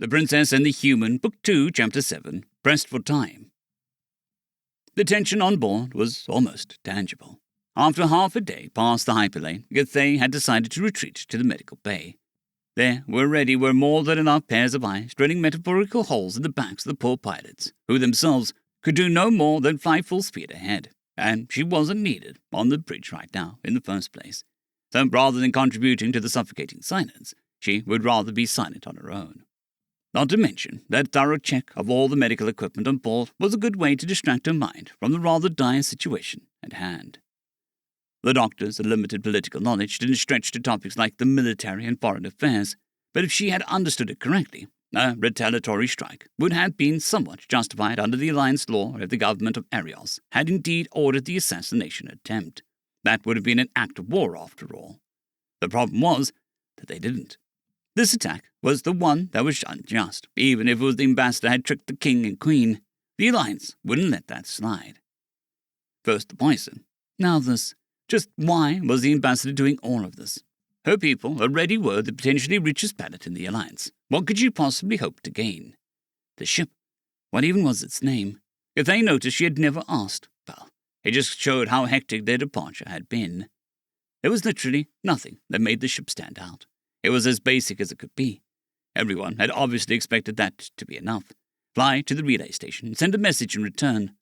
The Princess and the Human, Book 2, Chapter 7, pressed for time. The tension on board was almost tangible. After half a day past the hyperlane, Cathay had decided to retreat to the medical bay. There were more than enough pairs of eyes drilling metaphorical holes in the backs of the poor pilots, who themselves could do no more than fly full speed ahead, and she wasn't needed on the bridge right now in the first place. So rather than contributing to the suffocating silence, she would rather be silent on her own. Not to mention that thorough check of all the medical equipment on board was a good way to distract her mind from the rather dire situation at hand. The doctor's limited political knowledge didn't stretch to topics like the military and foreign affairs, but if she had understood it correctly, a retaliatory strike would have been somewhat justified under the alliance law if the government of Arios had indeed ordered the assassination attempt. That would have been an act of war, after all. The problem was that they didn't. This attack was the one that was unjust. Even if it was the ambassador had tricked the king and queen, the alliance wouldn't let that slide. First the poison, now this. Just why was the ambassador doing all of this? Her people already were the potentially richest planet in the alliance. What could she possibly hope to gain? The ship, what even was its name? If they noticed she had never asked, well, it just showed how hectic their departure had been. There was literally nothing that made the ship stand out. It was as basic as it could be. Everyone had obviously expected that to be enough. Fly to the relay station, send a message and return.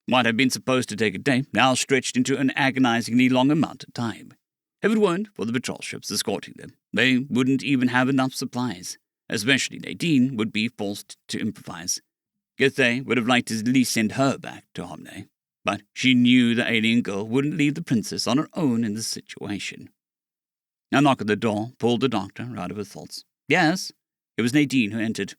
What had been supposed to take a day now stretched into an agonizingly long amount of time. If it weren't for the patrol ships escorting them, they wouldn't even have enough supplies. Especially Nadine would be forced to improvise. Cathay would have liked to at least send her back to Homne, but she knew the alien girl wouldn't leave the princess on her own in this situation. A knock at the door pulled the doctor out of her thoughts. Yes, it was Nadine who entered.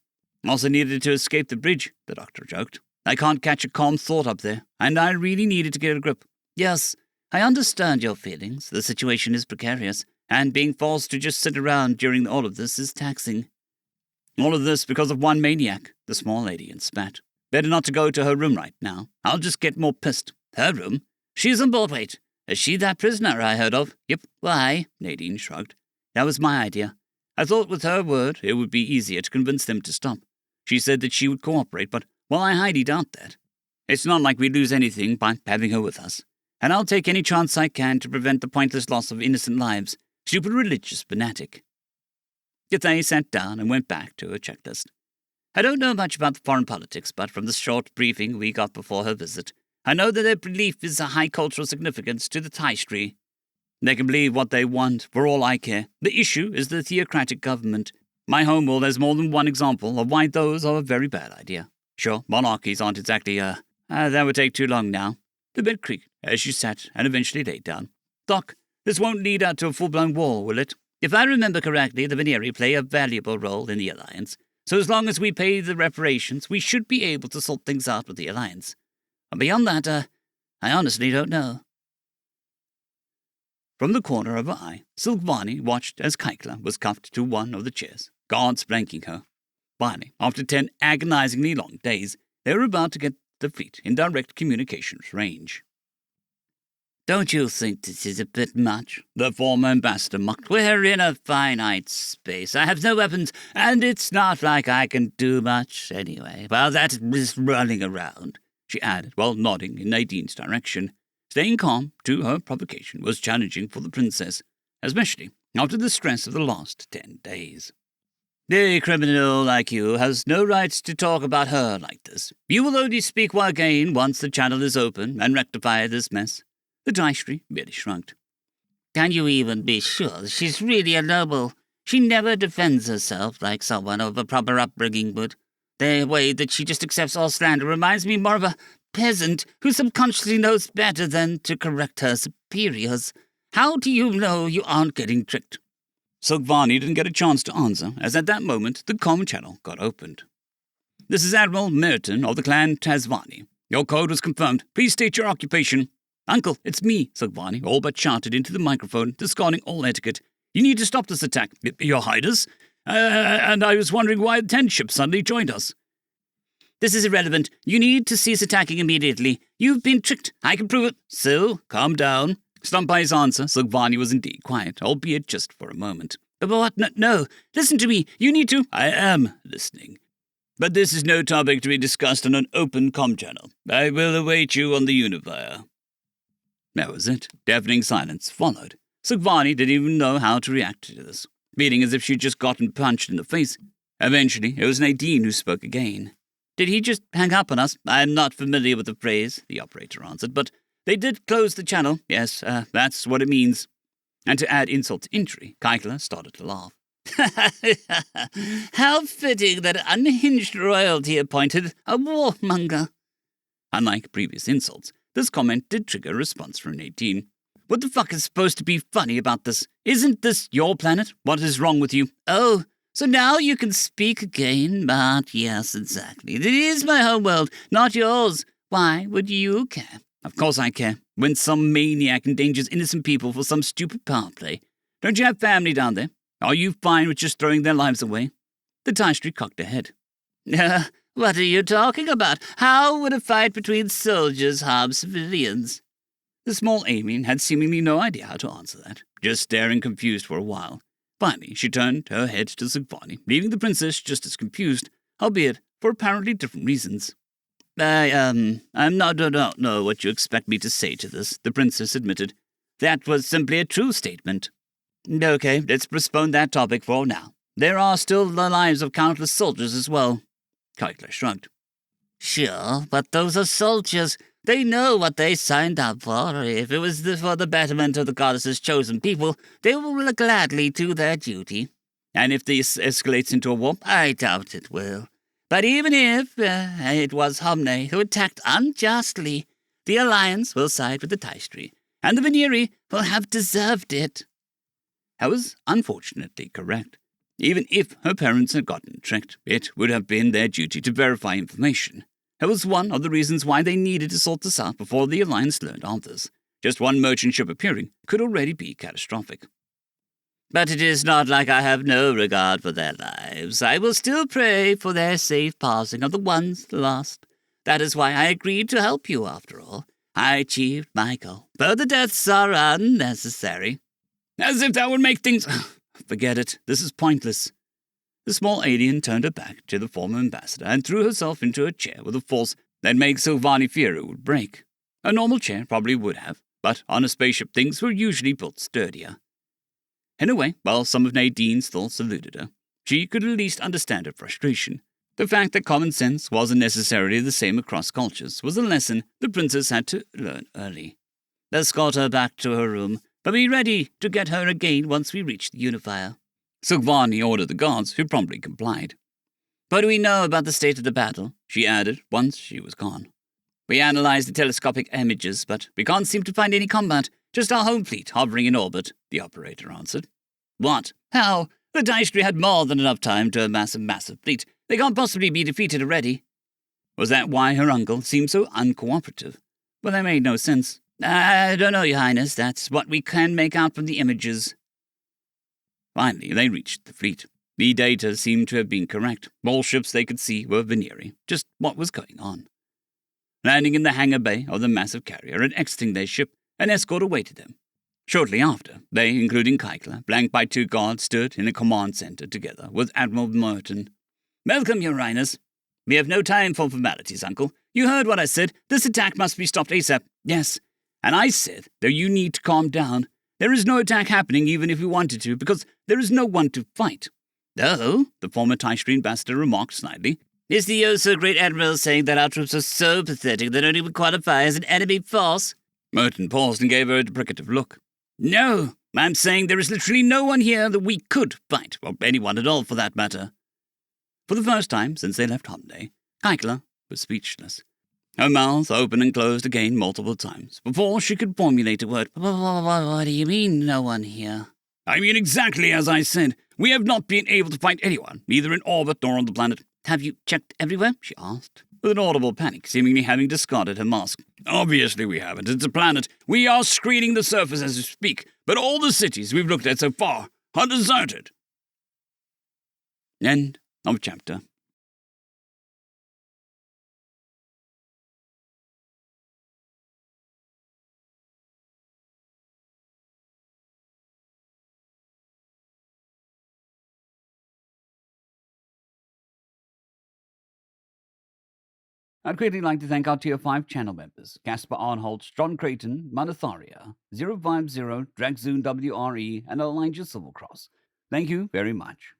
Also needed to escape the bridge, the doctor joked. I can't catch a calm thought up there, and I really needed to get a grip. Yes, I understand your feelings. The situation is precarious, and being forced to just sit around during all of this is taxing. All of this because of one maniac, the small lady, and spat. Better not to go to her room right now. I'll just get more pissed. Her room? She's on board, wait. Is she that prisoner I heard of? Yep. Why? Nadine shrugged. That was my idea. I thought with her word it would be easier to convince them to stop. She said that she would cooperate, but, well, I highly doubt that. It's not like we lose anything by having her with us. And I'll take any chance I can to prevent the pointless loss of innocent lives. Stupid religious fanatic. Cathay sat down and went back to her checklist. I don't know much about the foreign politics, but from the short briefing we got before her visit, I know that their belief is a high cultural significance to the Taistri. They can believe what they want, for all I care. The issue is the theocratic government. My homeworld has more than one example of why those are a very bad idea. Sure, monarchies aren't exactly, that would take too long now. The bed creaked as she sat and eventually laid down. Doc, this won't lead out to a full-blown war, will it? If I remember correctly, the Veneri play a valuable role in the Alliance, so as long as we pay the reparations, we should be able to sort things out with the Alliance. And beyond that, I honestly don't know. From the corner of her eye, Silvani watched as Kaikla was cuffed to one of the chairs, guards flanking her. Finally, after 10 agonizingly long days, they were about to get the fleet in direct communications range. Don't you think this is a bit much? The former ambassador mocked. We're in a finite space. I have no weapons, and it's not like I can do much anyway. Well, that is running around, she added, while nodding in Nadine's direction. Staying calm to her provocation was challenging for the princess, especially after the stress of the last 10 days. A criminal like you has no right to talk about her like this. You will only speak again once the channel is open and rectify this mess. The Taistri merely shrugged. Can you even be sure she's really a noble? She never defends herself like someone of a proper upbringing would. The way that she just accepts all slander reminds me more of a peasant who subconsciously knows better than to correct her superiors. How do you know you aren't getting tricked? Silvani didn't get a chance to answer, as at that moment the comm channel got opened. This is Admiral Middleton of the clan Tasvani. Your code was confirmed. Please state your occupation. Uncle, it's me, Silvani all but shouted into the microphone, discarding all etiquette. You need to stop this attack, Your Highness. And I was wondering why the 10 ship suddenly joined us. This is irrelevant. You need to cease attacking immediately. You've been tricked. I can prove it. Sil, calm down. Stumped by his answer, Silvani was indeed quiet, albeit just for a moment. But what? No, listen to me. You need to... I am listening. But this is no topic to be discussed on an open comm channel. I will await you on the Unifier. That was it. Deafening silence followed. Sevaren didn't even know how to react to this, feeling as if she'd just gotten punched in the face. Eventually, it was Nadine who spoke again. Did he just hang up on us? I'm not familiar with the phrase, the operator answered, but they did close the channel. Yes, that's what it means. And to add insult to injury, Kaikla started to laugh. How fitting that unhinged royalty appointed a warmonger. Unlike previous insults, this comment did trigger a response from Nadine. What the fuck is supposed to be funny about this? Isn't this your planet? What is wrong with you? Oh, so now you can speak again? But yes, exactly. It is my homeworld, not yours. Why would you care? Of course I care. When some maniac endangers innocent people for some stupid power play. Don't you have family down there? Are you fine with just throwing their lives away? The Taistri cocked her head. What are you talking about? How would a fight between soldiers harm civilians? The small alien had seemingly no idea how to answer that, just staring confused for a while. Finally, she turned her head to Sevaren, leaving the princess just as confused, albeit for apparently different reasons. I don't know what you expect me to say to this, the princess admitted. That was simply a true statement. Okay, let's postpone that topic for now. There are still the lives of countless soldiers as well. Kaikla shrugged. Sure, but those are soldiers. They know what they signed up for. If it was for the betterment of the goddess's chosen people, they will gladly do their duty. And if this escalates into a war, I doubt it will. But even if it was Homne who attacked unjustly, the Alliance will side with the Taistri, and the Veneri will have deserved it. That was unfortunately correct. Even if her parents had gotten tricked, it would have been their duty to verify information. That was one of the reasons why they needed to sort this out before the Alliance learned of this. Just one merchant ship appearing could already be catastrophic. But it is not like I have no regard for their lives. I will still pray for their safe passing of the ones lost. That is why I agreed to help you, after all. I achieved my goal. Further deaths are unnecessary. As if that would make things... Forget it. This is pointless. The small alien turned her back to the former ambassador and threw herself into a chair with a force that made Sevaren fear it would break. A normal chair probably would have, but on a spaceship things were usually built sturdier. In a way, while some of Nadine's thoughts eluded her, she could at least understand her frustration. The fact that common sense wasn't necessarily the same across cultures was a lesson the princess had to learn early. Escort her back to her room, but be ready to get her again once we reach the Unifier. Sevaren ordered the guards, who promptly complied. What do we know about the state of the battle? She added, once she was gone. We analyzed the telescopic images, but we can't seem to find any combat. Just our home fleet hovering in orbit, the operator answered. What? How? The Taistri had more than enough time to amass a massive fleet. They can't possibly be defeated already. Was that why her uncle seemed so uncooperative? Well, that made no sense. I don't know, Your Highness. That's what we can make out from the images. Finally, they reached the fleet. The data seemed to have been correct. All ships they could see were Veneri. Just what was going on? Landing in the hangar bay of the massive carrier and exiting their ship, an escort awaited them. Shortly after, they, including Kaikla, flanked by 2 guards, stood in the command center together with Admiral Middleton. Welcome, Your Highness. We have no time for formalities, Uncle. You heard what I said. This attack must be stopped ASAP. Yes. And I said that you need to calm down. There is no attack happening even if we wanted to, because there is no one to fight. Oh, the former Taistri ambassador remarked slightly. Is the so great Admiral saying that our troops are so pathetic that only we qualify as an enemy force? Merton paused and gave her a deprecative look. No, I'm saying there is literally no one here that we could fight, or anyone at all for that matter. For the first time since they left Homne, Kaikla was speechless. Her mouth opened and closed again multiple times, before she could formulate a word. What do you mean, no one here? I mean exactly as I said. We have not been able to fight anyone, either in orbit nor on the planet. Have you checked everywhere? She asked, with an audible panic, seemingly having discarded her mask. Obviously we haven't. It's a planet. We are screening the surface as we speak, but all the cities we've looked at so far are deserted. End of chapter. I'd greatly like to thank our Tier 5 channel members, Casper Arnholtz, John Creighton, Manathayria, 050, Dragzoon W.R.E, and Elijah Silvercross. Thank you very much.